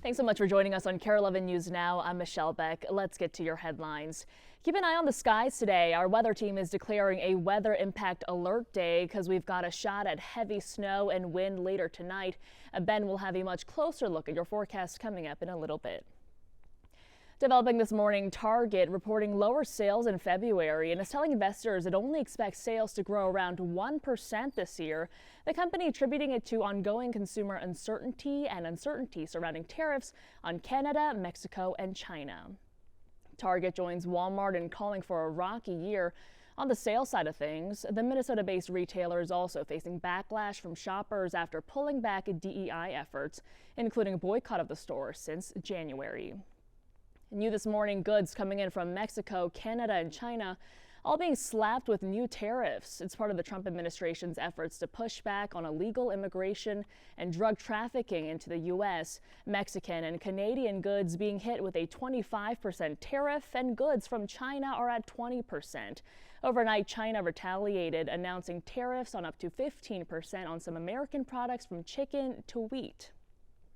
Thanks so much for joining us on KARE 11 News Now. I'm Michelle Beck. Let's get to your headlines. Keep an eye on the skies today. Our weather team is declaring a weather impact alert day because we've got a shot at heavy snow and wind later tonight. Ben will have a much closer look at your forecast coming up in a little bit. Developing this morning, Target reporting lower sales in February and is telling investors it only expects sales to grow around 1% this year. The company attributing it to ongoing consumer uncertainty and uncertainty surrounding tariffs on Canada, Mexico, and China. Target joins Walmart in calling for a rocky year. On the sales side of things, the Minnesota-based retailer is also facing backlash from shoppers after pulling back DEI efforts, including a boycott of the store since January. New this morning, goods coming in from Mexico, Canada, and China all being slapped with new tariffs. It's part of the Trump administration's efforts to push back on illegal immigration and drug trafficking into the U.S. Mexican and Canadian goods being hit with a 25% tariff, and goods from China are at 20%. Overnight, China retaliated, announcing tariffs on up to 15% on some American products from chicken to wheat.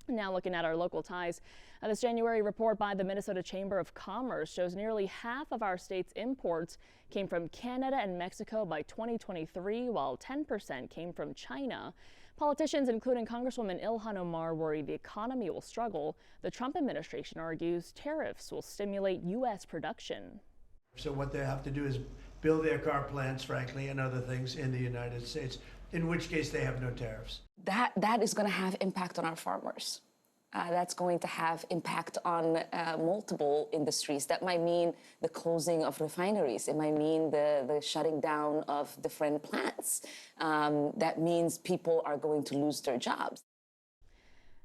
Now looking at our local ties, this January report by the Minnesota Chamber of Commerce shows nearly half of our state's imports came from Canada and Mexico by 2023, while 10% came from China. Politicians, including Congresswoman Ilhan Omar, worry the economy will struggle. The Trump administration argues tariffs will stimulate U.S. production. So what they have to do is build their car plants, frankly, and other things in the United States, in which case they have no tariffs. That is going to have impact on our farmers. That's going to have impact on multiple industries. That might mean the closing of refineries. It might mean the shutting down of different plants. That means people are going to lose their jobs.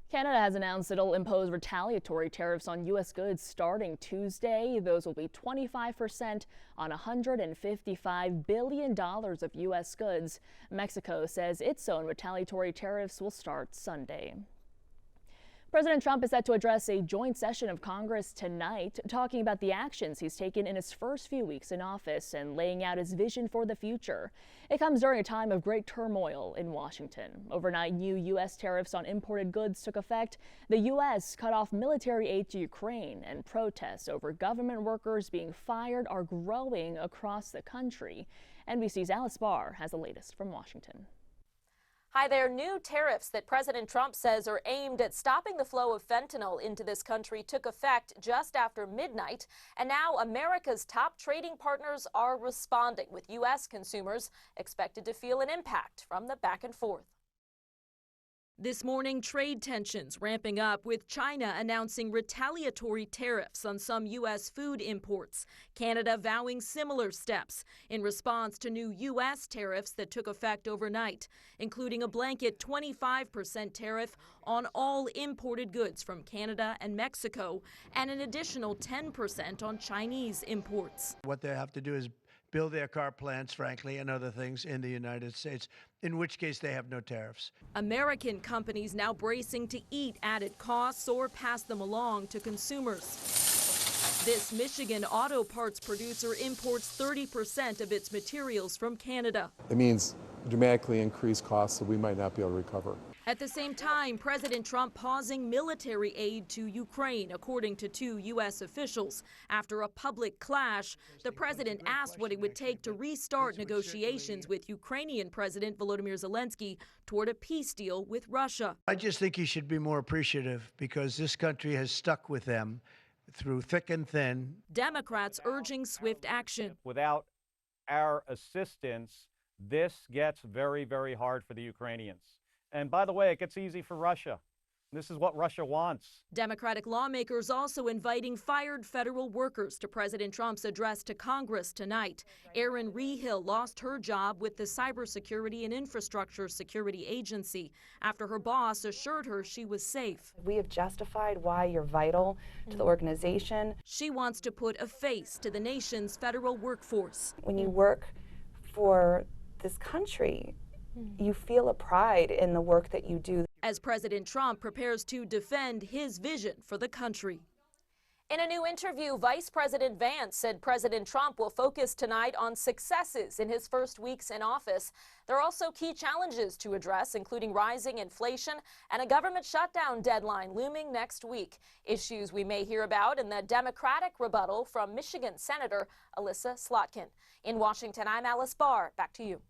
Canada has announced it'll impose retaliatory tariffs on U.S. goods starting Tuesday. Those will be 25% on $155 billion of U.S. goods. Mexico says its own retaliatory tariffs will start Sunday. President Trump is set to address a joint session of Congress tonight, talking about the actions he's taken in his first few weeks in office and laying out his vision for the future. It comes during a time of great turmoil in Washington. Overnight, new U.S. tariffs on imported goods took effect. The U.S. cut off military aid to Ukraine, and protests over government workers being fired are growing across the country. NBC's Alice Barr has the latest from Washington. Hi there. New tariffs that President Trump says are aimed at stopping the flow of fentanyl into this country took effect just after midnight. And now America's top trading partners are responding, with U.S. consumers expected to feel an impact from the back and forth. This morning, trade tensions ramping up, with China announcing retaliatory tariffs on some U.S. food imports. Canada vowing similar steps in response to new U.S. tariffs that took effect overnight, including a blanket 25% tariff on all imported goods from Canada and Mexico, and an additional 10% on Chinese imports. What they have to do is build their car plants, frankly, and other things in the United States, in which case they have no tariffs. American companies now bracing to eat added costs or pass them along to consumers. This Michigan auto parts producer imports 30% of its materials from Canada. It means dramatically increased costs that we might not be able to recover. At the same time, President Trump pausing military aid to Ukraine, according to two U.S. officials. After a public clash, the president asked what it would take to restart negotiations with Ukrainian President Volodymyr Zelensky toward a peace deal with Russia. I just think he should be more appreciative, because this country has stuck with them through thick and thin. Democrats urging swift action. Without our assistance, this gets very, very hard for the Ukrainians. And by the way, it gets easy for Russia. This is what Russia wants. Democratic lawmakers also inviting fired federal workers to President Trump's address to Congress tonight. Erin Rehill lost her job with the Cybersecurity and Infrastructure Security Agency after her boss assured her she was safe. We have justified why you're vital to the organization. She wants to put a face to the nation's federal workforce. When you work for this country, you feel a pride in the work that you do. As President Trump prepares to defend his vision for the country. In a new interview, Vice President Vance said President Trump will focus tonight on successes in his first weeks in office. There are also key challenges to address, including rising inflation and a government shutdown deadline looming next week. Issues we may hear about in the Democratic rebuttal from Michigan Senator Elissa Slotkin. In Washington, I'm Alice Barr. Back to you.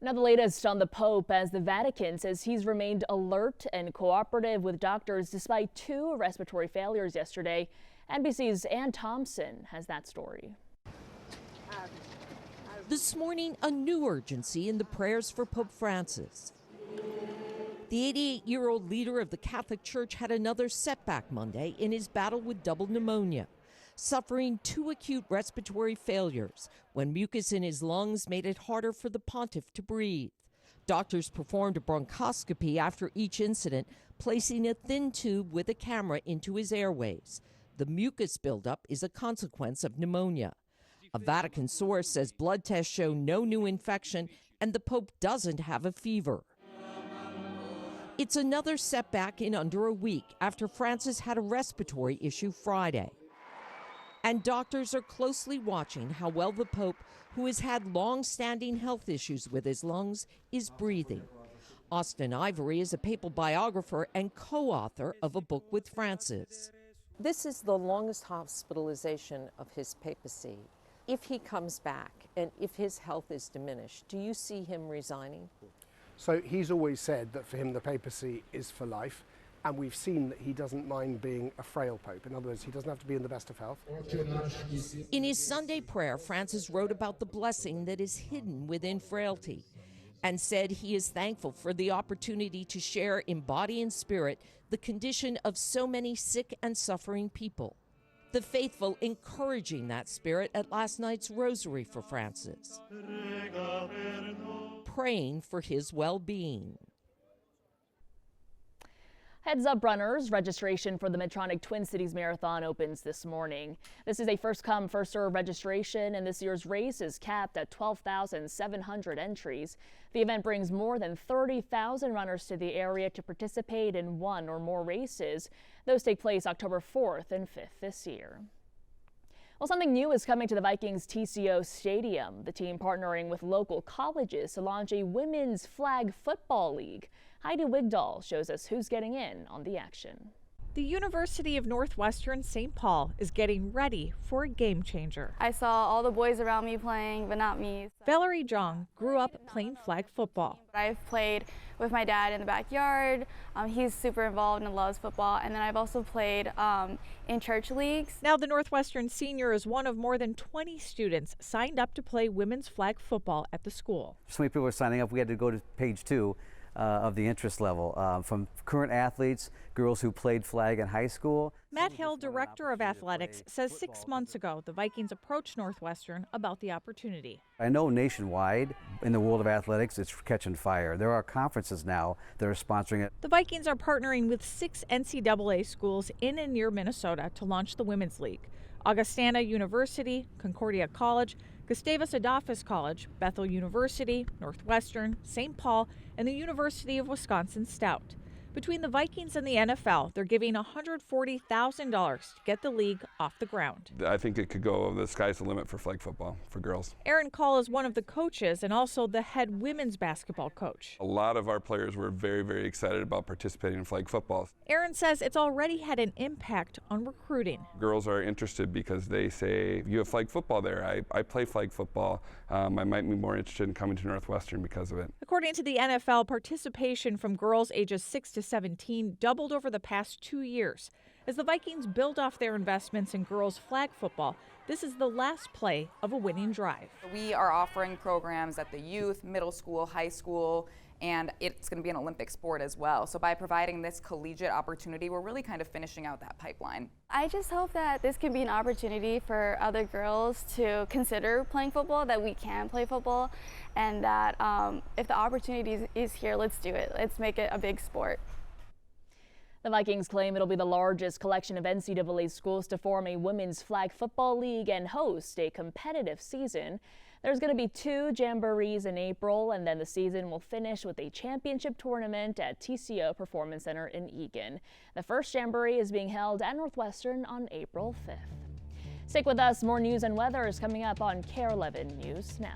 Now the latest on the Pope, as the Vatican says he's remained alert and cooperative with doctors despite 2 respiratory failures yesterday. NBC's Ann Thompson has that story. This morning, a new urgency in the prayers for Pope Francis. The 88-year-old leader of the Catholic Church had another setback Monday in his battle with double pneumonia, suffering 2 acute respiratory failures when mucus in his lungs made it harder for the pontiff to breathe. Doctors performed a bronchoscopy after each incident, placing a thin tube with a camera into his airways. The mucus buildup is a consequence of pneumonia. A Vatican source says blood tests show no new infection and the Pope doesn't have a fever. It's another setback in under a week after Francis had a respiratory issue Friday. And doctors are closely watching how well the Pope, who has had long-standing health issues with his lungs, is breathing. Austin Ivory is a papal biographer and co-author of a book with Francis. This is the longest hospitalization of his papacy. If he comes back and if his health is diminished, do you see him resigning? So he's always said that for him the papacy is for life. And we've seen that he doesn't mind being a frail pope. In other words, he doesn't have to be in the best of health. In his Sunday prayer, Francis wrote about the blessing that is hidden within frailty and said he is thankful for the opportunity to share in body and spirit the condition of so many sick and suffering people. The faithful encouraging that spirit at last night's rosary for Francis, praying for his well-being. Heads up, runners. Registration for the Medtronic Twin Cities Marathon opens this morning. This is a first-come, first-served registration, and this year's race is capped at 12,700 entries. The event brings more than 30,000 runners to the area to participate in 1 or more races. Those take place October 4th and 5th this year. Well, something new is coming to the Vikings TCO Stadium. The team partnering with local colleges to launch a women's flag football league. Heidi Wigdahl shows us who's getting in on the action. The University of Northwestern St. Paul is getting ready for a game changer. I saw all the boys around me playing, but not me. Valerie Zhang grew up playing flag football. I've played with my dad in the backyard. He's super involved and loves football. And then I've also played in church leagues. Now the Northwestern senior is one of more than 20 students signed up to play women's flag football at the school. So many people were signing up, we had to go to page 2. Of the interest level, from current athletes, girls who played flag in high school. Matt Hill, director of athletics, says 6 months ago the Vikings approached Northwestern about the opportunity. I know nationwide in the world of athletics it's catching fire. There are conferences now that are sponsoring it. The Vikings are partnering with 6 NCAA schools in and near Minnesota to launch the Women's League. Augustana University, Concordia College, Gustavus Adolphus College, Bethel University, Northwestern, St. Paul, and the University of Wisconsin-Stout. Between the Vikings and the NFL, they're giving $140,000 to get the league off the ground. I think it could go, the sky's the limit for flag football for girls. Aaron Call is one of the coaches and also the head women's basketball coach. A lot of our players were very, very excited about participating in flag football. Aaron says it's already had an impact on recruiting. Girls are interested because they say, you have flag football there. I play flag football. I might be more interested in coming to Northwestern because of it. According to the NFL, participation from girls ages 6 to 17 doubled over the past 2 years. As the Vikings build off their investments in girls flag football, this is the last play of a winning drive. We are offering programs at the youth, middle school, high school, and it's going to be an Olympic sport as well. So by providing this collegiate opportunity, we're really kind of finishing out that pipeline. I just hope that this can be an opportunity for other girls to consider playing football, that we can play football, and that if the opportunity is here, let's do it. Let's make it a big sport. The Vikings claim it'll be the largest collection of NCAA schools to form a women's flag football league and host a competitive season. There's going to be 2 jamborees in April, and then the season will finish with a championship tournament at TCO Performance Center in Eagan. The first jamboree is being held at Northwestern on April 5th. Stick with us. More news and weather is coming up on KARE 11 News Now.